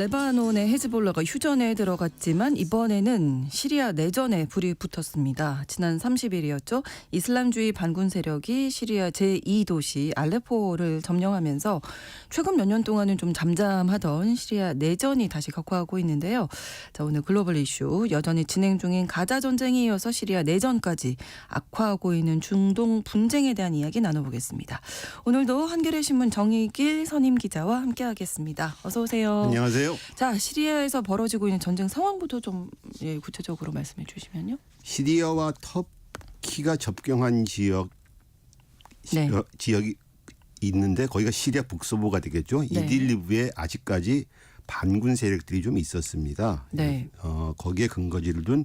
레바논의 헤즈볼라가 휴전에 들어갔지만 이번에는 시리아 내전에 불이 붙었습니다. 지난 30일이었죠. 이슬람주의 반군 세력이 시리아 제2도시 알레포를 점령하면서 최근 몇 년 동안은 좀 잠잠하던 시리아 내전이 다시 격화하고 있는데요. 자, 오늘 글로벌 이슈 여전히 진행 중인 가자 전쟁에 이어서 시리아 내전까지 악화하고 있는 중동 분쟁에 대한 이야기 나눠보겠습니다. 오늘도 한겨레 신문 정익일 선임 기자와 함께하겠습니다. 어서 오세요. 안녕하세요. 자, 시리아에서 벌어지고 있는 전쟁 상황부터 좀 구체적으로 말씀해 주시면요. 시리아와 터키가 접경한 지역이 있는데 거기가 시리아 북서부가 되겠죠. 네. 이딜리브에 아직까지 반군 세력들이 좀 있었습니다. 네. 거기에 근거지를 둔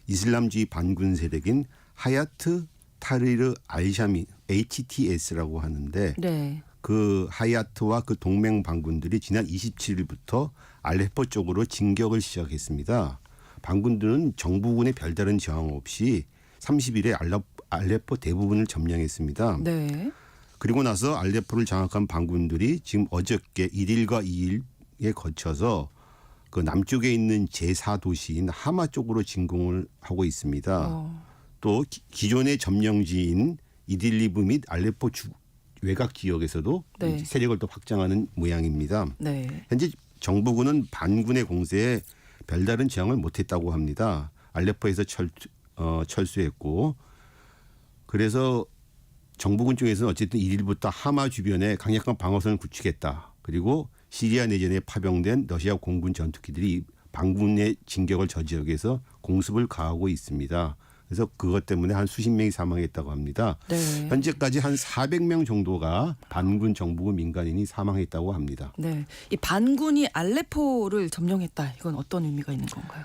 이슬람주의 반군 세력인 하야트 타리르 알샤미 HTS라고 하는데 네. 그 하야트와 그 동맹 반군들이 지난 27일부터 알레포 쪽으로 진격을 시작했습니다. 반군들은 정부군의 별다른 저항 없이 30일에 알레포 대부분을 점령했습니다. 네. 그리고 나서 알레포를 장악한 반군들이 지금 어저께 1일과 2일에 거쳐서 그 남쪽에 있는 제4도시인 하마 쪽으로 진공을 하고 있습니다. 또 기존의 점령지인 이딜리브 및 알레포 외곽 지역에서도 네. 세력을 또 확장하는 모양입니다. 네. 현재 정부군은 반군의 공세에 별다른 저항을 못했다고 합니다. 알레포에서 철수했고 그래서 정부군 쪽에서는 어쨌든 1일부터 하마 주변에 강력한 방어선을 구축했다. 그리고 시리아 내전에 파병된 러시아 공군 전투기들이 반군의 진격을 저 지역에서 공습을 가하고 있습니다. 그래서 그것 때문에 한 수십 명이 사망했다고 합니다. 네. 현재까지 한 400명 정도가 반군 정부군 민간인이 사망했다고 합니다. 네. 이 반군이 알레포를 점령했다. 이건 어떤 의미가 있는 건가요?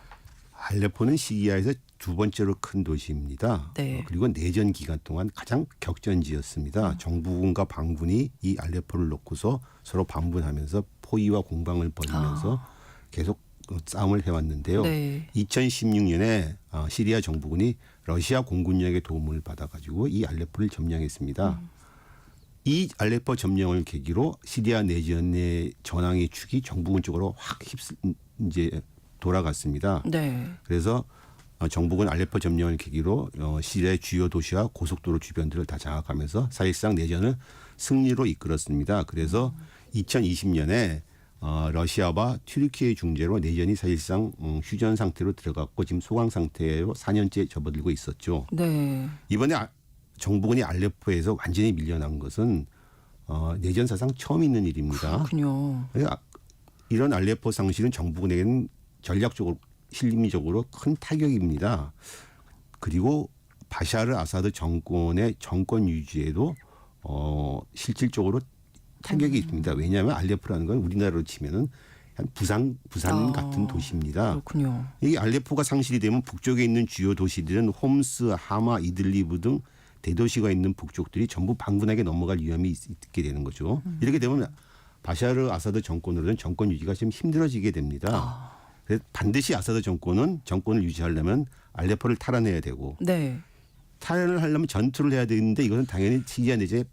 알레포는 시리아에서 두 번째로 큰 도시입니다. 네. 그리고 내전 기간 동안 가장 격전지였습니다. 정부군과 반군이 이 알레포를 놓고서 서로 반분하면서 포위와 공방을 벌이면서 계속 싸움을 해왔는데요. 네. 2016년에 시리아 정부군이 러시아 공군력의 도움을 받아가지고 이 알레포를 점령했습니다. 이 알레포 점령을 계기로 시리아 내전의 전황의 축이 정부군 쪽으로 확 이제 돌아갔습니다. 네. 그래서 정부군 알레포 점령을 계기로 시리아의 주요 도시와 고속도로 주변들을 다 장악하면서 사실상 내전을 승리로 이끌었습니다. 그래서 2020년에 러시아와 튀르키예 중재로 내전이 사실상 휴전 상태로 들어갔고 지금 소강 상태로 4년째 접어들고 있었죠. 네. 이번에 정부군이 알레포에서 완전히 밀려난 것은 내전 사상 처음 있는 일입니다. 그렇군요. 이런 알레포 상실은 정부군에게는 전략적으로 실리적으로 큰 타격입니다. 그리고 바샤르 아사드 정권의 정권 유지에도 실질적으로 타격이 있습니다. 왜냐하면 알레포라는 건 우리나라로 치면은 한 부산 같은 도시입니다. 그렇군요. 이 알레포가 상실이 되면 북쪽에 있는 주요 도시들은 홈스, 하마, 이들리브 등 대도시가 있는 북쪽들이 전부 반군에게 넘어갈 위험이 있게 되는 거죠. 이렇게 되면 바샤르 아사드 정권으로는 정권 유지가 좀 힘들어지게 됩니다. 그래서 반드시 아사드 정권은 정권을 유지하려면 알레포를 탈환해야 되고 네. 탈환을 하려면 전투를 해야 되는데 이것은 당연히 시리아 내전의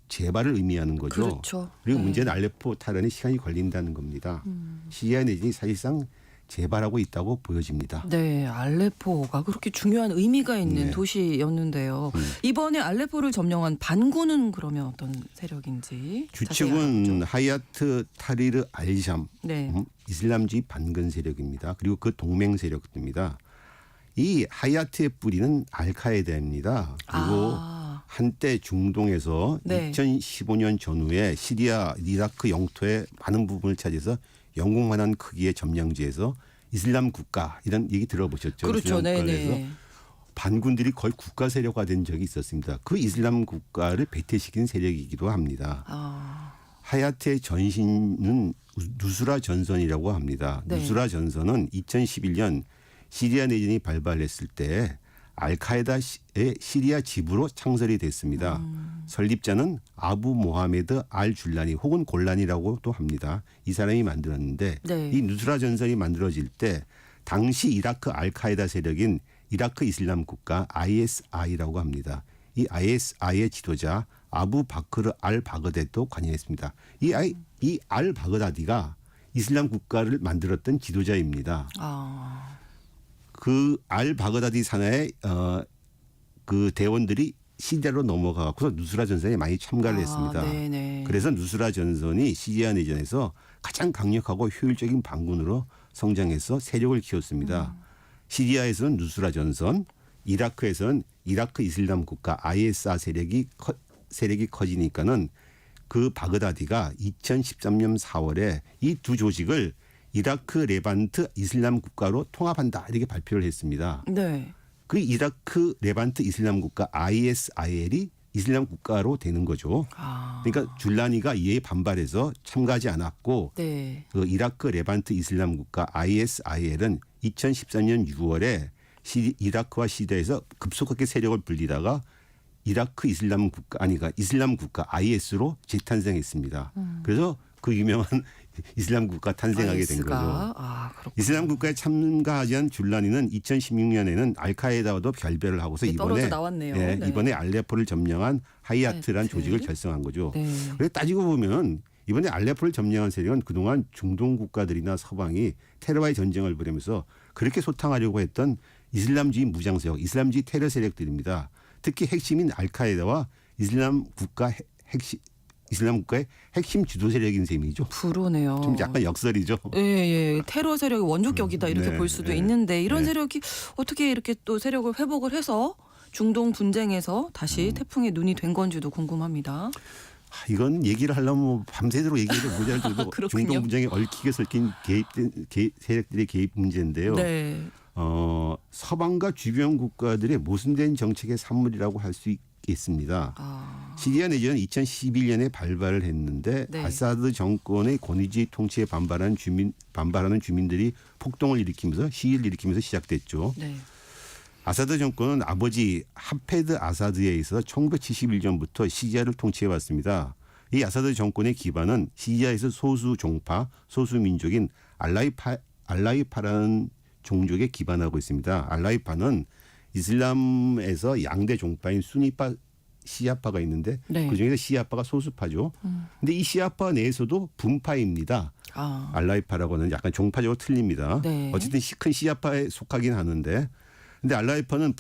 재발을 의미하는 거죠. 그렇죠. 그리고 네. 문제는 알레포 탈환에 시간이 걸린다는 겁니다. 시리아 내전이 사실상 재발하고 있다고 보여집니다. 네, 알레포가 그렇게 중요한 의미가 있는 네. 도시였는데요. 이번에 알레포를 점령한 반군은 그러면 어떤 세력인지 자세히 주축은 알아보죠. 하야트 타리르 알샴 네. 이슬람주의 반군 세력입니다. 그리고 그 동맹 세력입니다. 이 하야트의 뿌리는 알카에다입니다. 그리고 한때 중동에서 네. 2015년 전후에 시리아, 이라크 영토의 많은 부분을 차지해서 영국만한 크기의 점령지에서 이슬람 국가 이런 얘기 들어보셨죠? 그렇죠. 이슬람 국가에서 네네. 반군들이 거의 국가 세력화된 적이 있었습니다. 그 이슬람 국가를 배퇴시킨 세력이기도 합니다. 하야트의 전신은 누스라 전선이라고 합니다. 네. 누스라 전선은 2011년 시리아 내전이 발발했을 때 알카에다의 시리아 지부로 창설이 됐습니다. 설립자는 아부 모하메드 알 줄라니 혹은 골란이라고도 합니다. 이 사람이 만들었는데 네. 이 누스라 전선이 만들어질 때 당시 이라크 알카에다 세력인 이라크 이슬람 국가 ISI라고 합니다. 이 ISI의 지도자 아부 바크르 알 바그다디도 관여했습니다. 이 알 바그다디가 이슬람 국가를 만들었던 지도자입니다. 아. 그 알 바그다디 산하의 그 대원들이 시리아로 넘어가서 누스라 전선에 많이 참가를 했습니다. 네네. 그래서 누스라 전선이 시리아 내전에서 가장 강력하고 효율적인 반군으로 성장해서 세력을 키웠습니다. 시리아에서는 누스라 전선, 이라크에서는 이라크 이슬람 국가 ISR 세력이 커지니까는 그 바그다디가 2013년 4월에 이 두 조직을 이라크 레반트 이슬람 국가로 통합한다 이렇게 발표를 했습니다. 네. 그 이라크 레반트 이슬람 국가 ISIL이 이슬람 국가로 되는 거죠. 아. 그러니까 줄라니가 이에 반발해서 참가하지 않았고 네. 그 이라크 레반트 이슬람 국가 ISIL은 2014년 6월에 이라크와 시리아에서 급속하게 세력을 불리다가 이라크 이슬람 국가 그러니까 이슬람 국가 IS로 재탄생했습니다. 그래서 그 유명한 이슬람 국가 탄생하게 된 IS가. 거죠. 아, 그렇군요. 이슬람 국가에 참가하지 않은 줄라니는 2016년에는 알카에다와도 결별을 하고서 네, 떨어져 이번에 나왔네요. 예, 네. 이번에 알레포를 점령한 하이아트라는 하이아트. 조직을 결성한 거죠. 네. 그래서 따지고 보면 이번에 알레포를 점령한 세력은 그동안 중동 국가들이나 서방이 테러와의 전쟁을 벌이면서 그렇게 소탕하려고 했던 이슬람주의 무장 세력, 이슬람주의 테러 세력들입니다. 특히 핵심인 알카에다와 이슬람 국가의 핵심 주도 세력인 셈이죠. 불호네요. 좀 약간 역설이죠. 예, 예. 테러 세력의 원조격이다 이렇게 네, 볼 수도 네. 있는데 이런 네. 세력이 어떻게 이렇게 또 세력을 회복을 해서 중동 분쟁에서 다시 태풍의 눈이 된 건지도 궁금합니다. 이건 얘기를 하려면 뭐 밤새도록 얘기해도 모자랄 정도 그렇군요. 중동 분쟁에 얽히게 설킨 세력들의 개입 문제인데요. 네. 서방과 주변 국가들의 모순된 정책의 산물이라고 할 수 있겠습니다. 아. 시리아 내전은 2011년에 발발을 했는데 네. 아사드 정권의 권위주의 통치에 반발하는 주민들이 폭동을 일으키면서 시위를 일으키면서 시작됐죠. 네. 아사드 정권은 아버지 하페드 아사드에 의해서 1971년부터 시리아를 통치해 왔습니다. 이 아사드 정권의 기반은 시리아에서 소수 종파, 소수 민족인 알라이파라는 종족에 기반하고 있습니다. 알라이파는 이슬람에서 양대 종파인 수니파, 시아파가 있는데 네. 그중에서 시아파가 소수파죠. 근데 이 시아파 내에서도 분파입니다. 아. 알라이파라고는 약간 종파적으로 틀립니다. 네. 어쨌든 큰 시아파에 속하긴 하는데 근데 알라이파는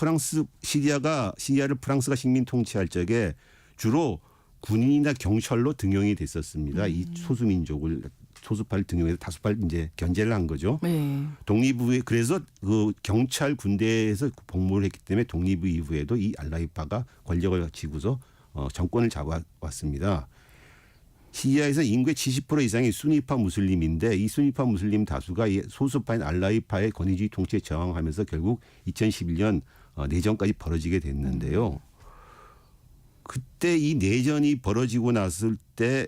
시리아를 프랑스가 식민 통치할 적에 주로 군인이나 경찰로 등용이 됐었습니다. 이 소수파를 등용해서 다수파를 이제 견제를 한 거죠. 네. 독립 이후에 그래서 그 경찰 군대에서 복무를 했기 때문에 독립 이후에도 이 알라이파가 권력을 쥐고서 정권을 잡아왔습니다. 시리아에서 인구의 70% 이상이 수니파 무슬림인데 이 수니파 무슬림 다수가 이 소수파인 알라이파의 권위주의 통치에 저항하면서 결국 2011년 내전까지 벌어지게 됐는데요. 그때 이 내전이 벌어지고 났을 때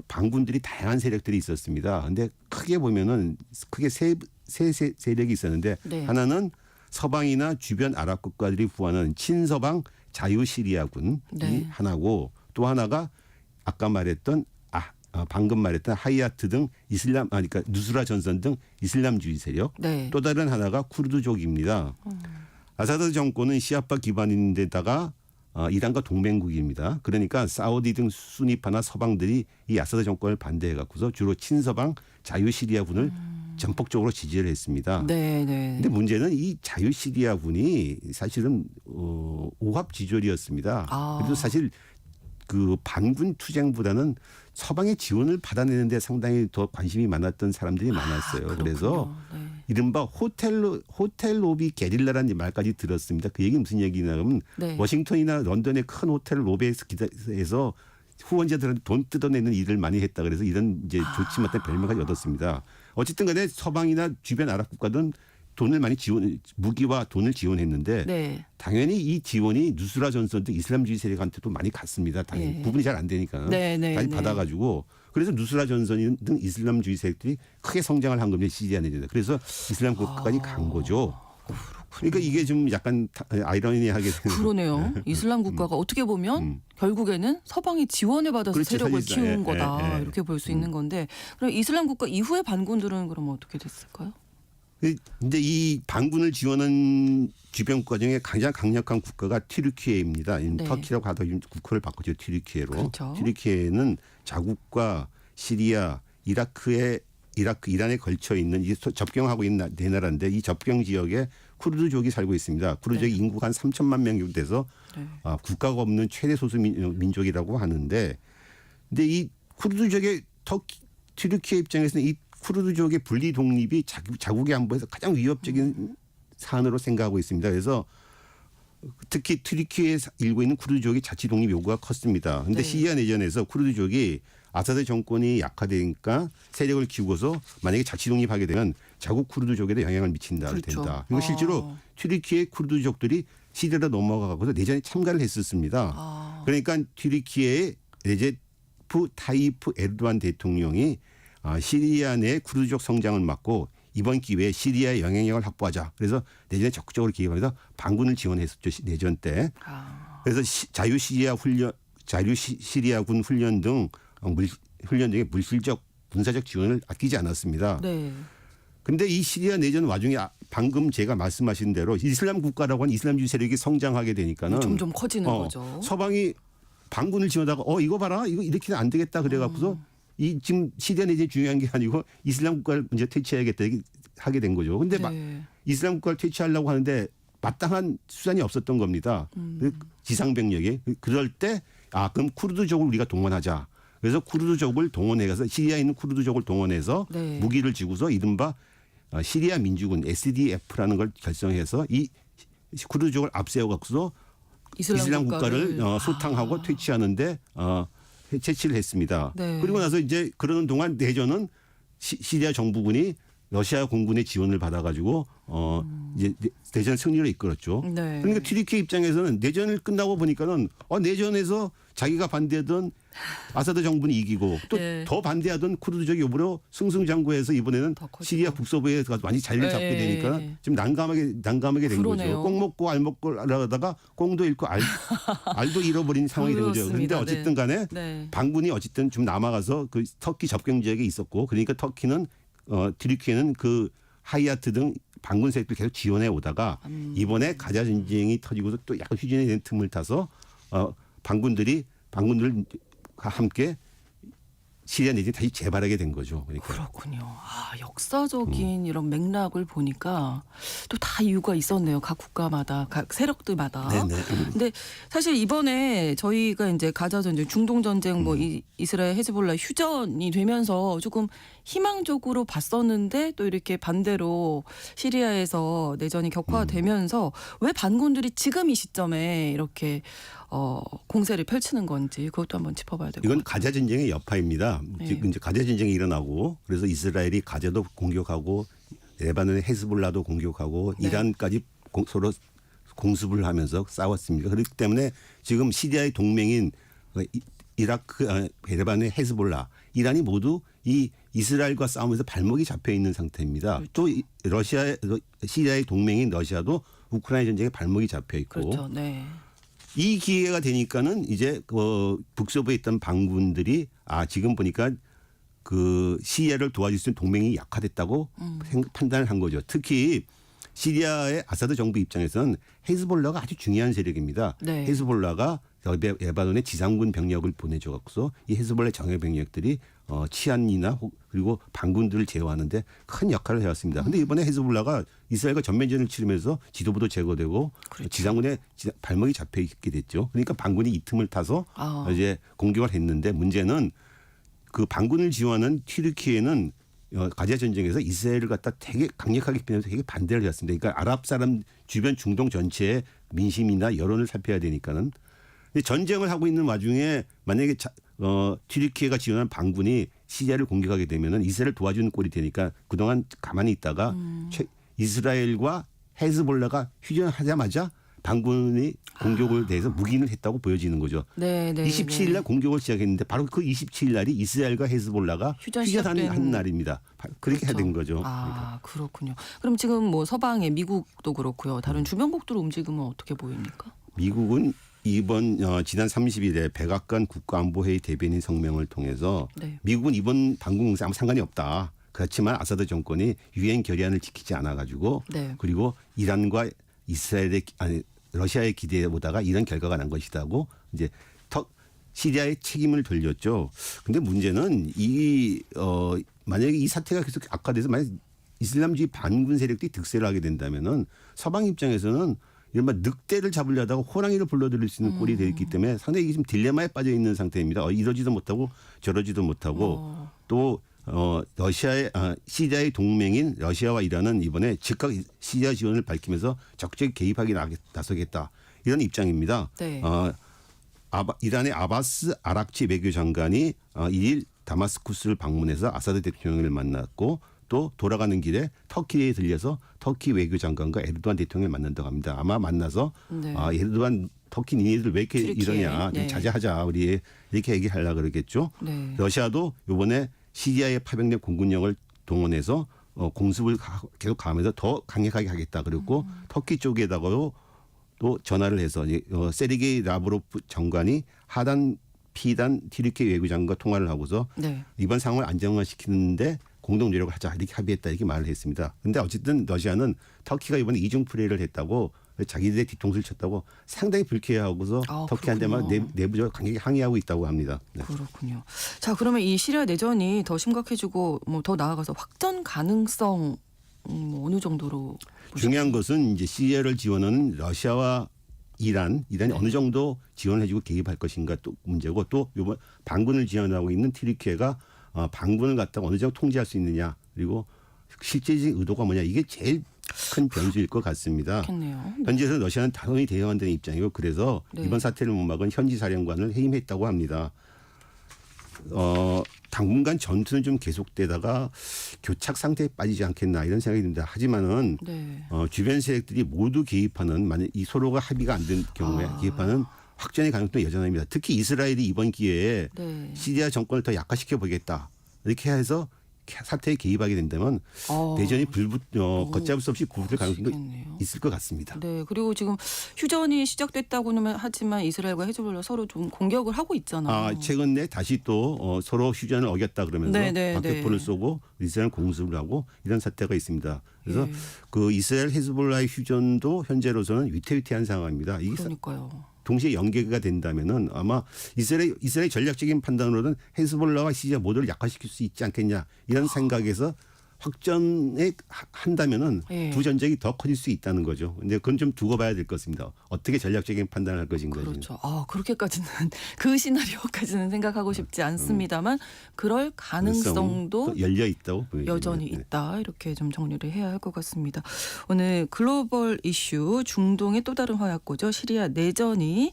반군들이 다양한 세력들이 있었습니다. 그런데 크게 보면은 세 세력이 있었는데 네. 하나는 서방이나 주변 아랍 국가들이 후원하는 친서방 자유시리아군이 네. 하나고 또 하나가 아까 말했던 방금 말했던 하이아트 등 그러니까 누스라 전선 등 이슬람주의 세력. 네. 또 다른 하나가 쿠르드족입니다. 아사드 정권은 시아파 기반인데다가 이란과 동맹국입니다. 그러니까 사우디 등 수니파나 서방들이 이 아사드 정권을 반대해 갖고서 주로 친서방 자유시리아군을 전폭적으로 지지를 했습니다. 네, 네. 근데 문제는 이 자유시리아군이 사실은 오합지졸이었습니다. 아. 그래도 사실 그 반군 투쟁보다는 서방의 지원을 받아내는 데 상당히 더 관심이 많았던 사람들이 많았어요. 그래서 네. 이른바 호텔 로비 게릴라라는 말까지 들었습니다. 그 얘기 무슨 얘기냐면 네. 워싱턴이나 런던의 큰 호텔 로비에서 후원자들한테 돈 뜯어내는 일을 많이 했다. 그래서 이런 이제 좋지 못한 별명까지 얻었습니다. 어쨌든 간에 서방이나 주변 아랍 국가들은 돈을 많이 무기와 돈을 지원했는데 네. 당연히 이 지원이 누스라 전선 등 이슬람주의 세력한테도 많이 갔습니다. 당연히 예. 구분이 잘 안 되니까 네, 네, 많이 네. 받아가지고 그래서 누스라 전선 등 이슬람주의 세력들이 크게 성장을 한 겁니다. 시리아 내전에. 그래서 이슬람 국가까지 간 거죠. 그러니까 이게 좀 약간 아이러니하게 되는. 그러네요. 이슬람 국가가 어떻게 보면 결국에는 서방이 지원을 받아서 그렇죠. 세력을 사실상. 키운 예, 거다. 예, 예. 이렇게 볼 수 있는 건데 그럼 이슬람 국가 이후의 반군들은 그럼 어떻게 됐을까요? 근데 이 반군을 지원한 주변 국가 중에 가장 강력한 국가가 튀르키예입니다. 네. 터키라고 하다 국호를 바꾸죠. 튀르키예로. 그렇죠. 튀르키예는 자국과 시리아, 이라크의 이라크, 이란에 걸쳐 있는 이 접경하고 있는 네 나라인데 이 접경 지역에 쿠르드족이 살고 있습니다. 쿠르드족이 네. 인구가 한 3천만 명 정도 돼서 네. 국가가 없는 최대 소수 민족이라고 하는데, 근데 이 쿠르드족의 튀르키예 입장에서는 이 쿠르드족의 분리 독립이 자국의 안보에서 가장 위협적인 사안으로 생각하고 있습니다. 그래서 특히 튀르키예에 일고 있는 쿠르드족이 자치 독립 요구가 컸습니다. 그런데 네. 시리아 내전에서 쿠르드족이 아사드 정권이 약화되니까 세력을 키우고서 만약에 자치 독립하게 되면 자국 쿠르드족에도 영향을 미친다 그렇죠. 된다. 그리고 실제로 튀르키예 쿠르드족들이 시리아로 넘어가고서 내전에 참가를 했었습니다. 그러니까 튀르키예의 레제프 타이프 에르도안 대통령이 시리아 내 쿠르드족 성장을 막고 이번 기회에 시리아의 영향력을 확보하자. 그래서 내전에 적극적으로 기여하면서 반군을 지원했었죠. 내전 때. 그래서 자유시리아군 훈련 등 훈련 등의 물질적 군사적 지원을 아끼지 않았습니다. 네. 그런데 이 시리아 내전 와중에 방금 제가 말씀하신 대로 이슬람 국가라고 하는 이슬람주의 세력이 성장하게 되니까는 점점 커지는 거죠. 서방이 반군을 지원하다가 이거 봐라 이거 이렇게는 안 되겠다 그래갖고서 이 지금 시리아 내전이 중요한 게 아니고 이슬람 국가를 먼저 퇴치해야겠다 이렇게 하게 된 거죠. 그런데 네. 이슬람 국가를 퇴치하려고 하는데 마땅한 수단이 없었던 겁니다. 지상병력이. 그럴 때 그럼 쿠르드족을 우리가 동원하자. 그래서 쿠르드족을 동원해서 시리아에 있는 쿠르드족을 동원해서 네. 무기를 지고서 이른바 시리아 민주군 SDF라는 걸 결성해서 이 쿠르드족을 앞세워갖고서 이슬람 국가를 소탕하고 퇴치하는데 채취를 했습니다. 네. 그리고 나서 이제 그러는 동안 내전은 시리아 정부군이 러시아 공군의 지원을 받아가지고 이제 내전 승리를 이끌었죠. 네. 그러니까 튀르키예 입장에서는 내전을 끝나고 보니까는 내전에서 자기가 반대하던 아사드 정부는 이기고 또 더 네. 반대하던 쿠르드족이 요번에 승승장구해서 이번에는 더 커지고. 시리아 북서부에 가서 완전히 자리를 잡게 네. 되니까 지금 난감하게 된 그러네요. 거죠. 꽁 먹고 알 먹고 하다가 꽁도 잃고 알도 잃어버린 상황이 된 거죠. 그런데 그렇습니다. 어쨌든 간에 네. 반군이 어쨌든 좀 남아가서 그 터키 접경 지역에 있었고 그러니까 터키는 튀르키예는 그 하이아트 등 반군 세력들 계속 지원해 오다가 이번에 가자 전쟁이 터지고서 또 약간 휴전이 된 틈을 타서 반군들과 함께 시리아 내전이 다시 재발하게 된 거죠. 그러니까. 그렇군요. 역사적인 이런 맥락을 보니까 또 다 이유가 있었네요. 각 국가마다, 각 세력들마다. 네네. 근데 사실 이번에 저희가 이제 가자 전쟁, 중동 전쟁, 뭐 이스라엘 헤즈볼라 휴전이 되면서 조금 희망적으로 봤었는데 또 이렇게 반대로 시리아에서 내전이 격화되면서 왜 반군들이 지금 이 시점에 이렇게 공세를 펼치는 건지 그것도 한번 짚어봐야 될 것 이건 같아요. 가자 전쟁의 여파입니다. 네. 지금 이제 가자 전쟁이 일어나고 그래서 이스라엘이 가자도 공격하고 레바논의 헤즈볼라도 공격하고 네. 이란까지 서로 공습을 하면서 싸웠습니다. 그렇기 때문에 지금 시리아의 동맹인 이라크, 레바논의 헤즈볼라, 이란이 모두 이 이스라엘과 싸우면서 발목이 잡혀 있는 상태입니다. 그렇죠. 또 시리아의 동맹인 러시아도 우크라이나 전쟁에 발목이 잡혀 있고 그렇죠. 네. 이 기회가 되니까는 이제 북서부에 있던 반군들이 지금 보니까 그 시리아를 도와줄 수 있는 동맹이 약화됐다고 판단을 한 거죠. 특히 시리아의 아사드 정부 입장에서는 헤즈볼라가 아주 중요한 세력입니다. 네. 헤즈볼라가 레바논에 지상군 병력을 보내줘 갖고서 이 헤즈볼라 정예 병력들이 치안이나 그리고 반군들을 제어하는데 큰 역할을 해왔습니다. 그런데 이번에 헤즈볼라가 이스라엘과 전면전을 치르면서 지도부도 제거되고 그렇죠. 지상군의 발목이 잡혀 있게 됐죠. 그러니까 반군이 이 틈을 타서 이제 공격을 했는데 문제는 그 반군을 지원하는 튀르키예는 가자 전쟁에서 이스라엘을 갖다 되게 강력하게 비난해서 되게 반대를 했습니다. 그러니까 아랍 사람 주변 중동 전체의 민심이나 여론을 살펴야 되니까는 전쟁을 하고 있는 와중에 만약에 튀르키예가 지원한 반군이 시리아를 공격하게 되면은 이스라엘을 도와주는 꼴이 되니까 그동안 가만히 있다가 이스라엘과 헤즈볼라가 휴전하자마자 반군이 공격을 대해서 묵인을 했다고 보여지는 거죠. 네, 27일 날 공격을 시작했는데 바로 그 27일 날이 이스라엘과 헤즈볼라가 휴전하는 날입니다. 그렇게 그렇죠. 된 거죠. 그러니까. 그렇군요. 그럼 지금 뭐 서방의 미국도 그렇고요. 다른 주변국들 움직임은 어떻게 보입니까? 미국은 이번 지난 30일에 백악관 국가안보회의 대변인 성명을 통해서 네. 미국은 이번 반군 공세 아무 상관이 없다. 그렇지만 아사드 정권이 유엔 결의안을 지키지 않아 가지고 네. 그리고 이란과 러시아의 기대보다가 이런 결과가 난 것이다고 이제 시리아에 책임을 돌렸죠. 근데 문제는 만약에 이 사태가 계속 악화돼서 만약 이슬람주의 반군 세력들이 득세를 하게 된다면은 서방 입장에서는 이른바 늑대를 잡으려다가 호랑이를 불러들일 수 있는 꼴이 되어 있기 때문에 상당히 지금 딜레마에 빠져 있는 상태입니다. 이러지도 못하고 저러지도 못하고 또 러시아의 시리아의 동맹인 러시아와 이란은 이번에 즉각 시리아 지원을 밝히면서 적극 개입하기 나서겠다 이런 입장입니다. 네. 이란의 아바스 아락치 외교장관이 1일 다마스쿠스를 방문해서 아사드 대통령을 만났고 또 돌아가는 길에 터키에 들려서 터키 외교장관과 에르도안 대통령을 만난다고 합니다. 아마 만나서 네. 에르도안 터키 니네들 왜 이렇게 튀르키예. 이러냐 좀 네. 자제하자 우리 이렇게 얘기하려고 그러겠죠. 네. 러시아도 이번에 시리아에 파병된 공군력을 동원해서 공습을 계속 가면서 더 강력하게 하겠다. 그리고 터키 쪽에다가도 또 전화를 해서 세르게이 라브로프 장관이 하단 피단 튀르키예 외교장관과 통화를 하고서 네. 이번 상황을 안정화시키는데 공동 노력을 하자 이렇게 합의했다 이렇게 말을 했습니다. 그런데 어쨌든 러시아는 터키가 이번에 이중 플레이를 했다고 자기들의 뒤통수를 쳤다고 상당히 불쾌해하고서 터키한테 막 내부적으로 강하게 항의하고 있다고 합니다. 네. 그렇군요. 자, 그러면 이 시리아 내전이 더 심각해지고 뭐 더 나아가서 확전 가능성 어느 정도로 중요한 것은 이제 시리아를 지원하는 러시아와 이란이 어느 정도 지원해주고 개입할 것인가 또 문제고 또 이번 반군을 지원하고 있는 튀르키예가 반군을 갖다가 어느 정도 통제할 수 있느냐 그리고 실제적인 의도가 뭐냐 이게 제일 큰 변수일 것 같습니다. 그렇겠네요. 현지에서 러시아는 단호히 대응한다는 입장이고 그래서 네. 이번 사태를 못 막은 현지 사령관을 해임했다고 합니다. 당분간 전투는 좀 계속되다가 교착 상태에 빠지지 않겠나 이런 생각이 듭니다. 하지만은 네. 주변 세력들이 모두 개입하는 만약 이 서로가 합의가 안 된 경우에 개입하는 확전의 가능성이 여전합니다. 특히 이스라엘이 이번 기회에 네. 시리아 정권을 더 약화시켜 보겠다 이렇게 해서 사태에 개입하게 된다면 대전이 걷잡을 수 없이 굴릴 가능성도 그러시겠네요. 있을 것 같습니다. 네, 그리고 지금 휴전이 시작됐다고는 하지만 이스라엘과 헤즈볼라 서로 좀 공격을 하고 있잖아요. 최근에 다시 또 서로 휴전을 어겼다 그러면서 박격포를 쏘고 이스라엘 공습을 하고 이런 사태가 있습니다. 그래서 그 이스라엘 헤즈볼라의 휴전도 현재로서는 위태위태한 상황입니다. 이게 그러니까요. 동시에 연계가 된다면은 아마 이스라엘 전략적인 판단으로는 헤즈볼라와 시리아 모두를 약화시킬 수 있지 않겠냐 이런 생각에서 확전에 한다면은 두 전쟁이 더 커질 수 있다는 거죠. 근데 그건 좀 두고 봐야 될 것 같습니다. 어떻게 전략적인 판단을 할 것인가. 그렇죠. 그렇게까지는 그 시나리오까지는 생각하고 싶지 않습니다만 그럴 가능성도 열려 있다고 보여집니다. 여전히 있다. 이렇게 좀 정리를 해야 할 것 같습니다. 오늘 글로벌 이슈 중동의 또 다른 화약고죠. 시리아 내전이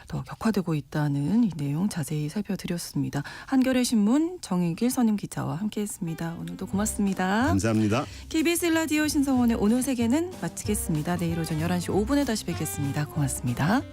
더 격화되고 있다는 이 내용 자세히 살펴드렸습니다. 한겨레 신문 정익일 선임 기자와 함께했습니다. 오늘도 고맙습니다. 감사합니다. KBS 라디오 신성원의 오늘 세계는 마치겠습니다. 내일 오전 11시 5분에 다시 뵙겠습니다. 고맙습니다.